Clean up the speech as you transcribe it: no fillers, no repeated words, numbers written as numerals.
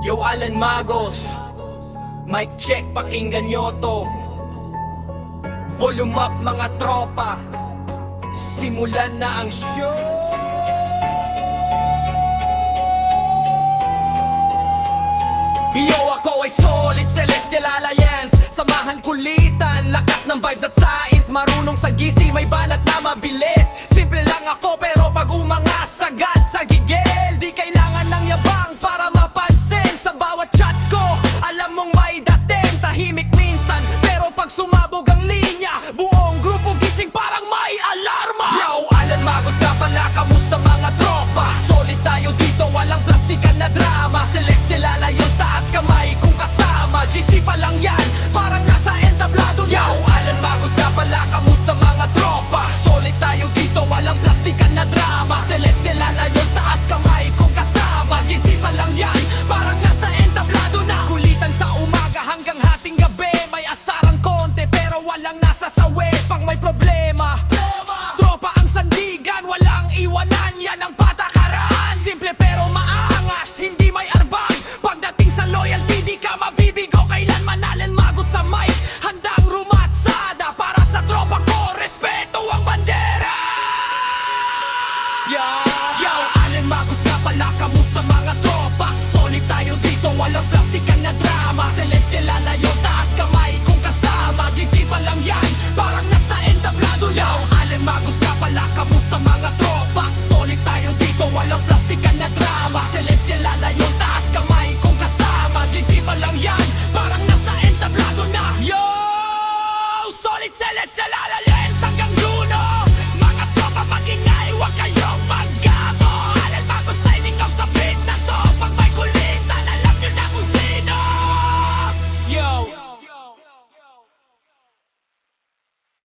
Yo, Alan Magos, mic check, pakinggan nyo to. Volume up mga tropa, simulan na ang show. Yo, ako ay solid Celestial Alliance. Samahan kulitan, lakas ng vibes at science. Marunong sa gisi, may banat na mabilis. Simple lang ako pero pag umangas sagad sa gigil. Di kailangan ng yabang para mapansin. Sa bawat chat ko, alam mong may dating. Tahimik minsan, pero pag sumabog ang linya, buong grupo gising parang may alarma. Yo, Alan Magos ka pala, kamusta mga tropa? Solid tayo dito, walang plastikan na drama. Celestial Alliance, taas kamay kung kasama. GC pa lang yan, parang nasa entablado. Yo, Alan Magos ka pala, kamusta mga tropa? Solid tayo dito, walang plastikan na drama. Celestial Alliance, taas kamay kung kasama. GC pa lang yan, parang nasa entablado na. Kulitan sa umaga hanggang hating gabi. May asarang konti pero walang nasa sawi. Pang may problema, tropa ang sandigan, walang iwanan. Yan ang patakaran, simple pero maangas, hindi may arbang. Pagdating sa loyalty, di ka mabibigo kailanman. Alan Magos sa mic, handang rumatsada. Para sa tropa ko, respeto ang bandera. Yo, Alan Magos nga pala, kamusta mga tropa? Solid tayo dito, walang plastikan na drama. Celestial Alliance, taas kamay kung kasama. GC pa lang yan, parang nasa entablado. Yo, Alan Magos nga pala, kamusta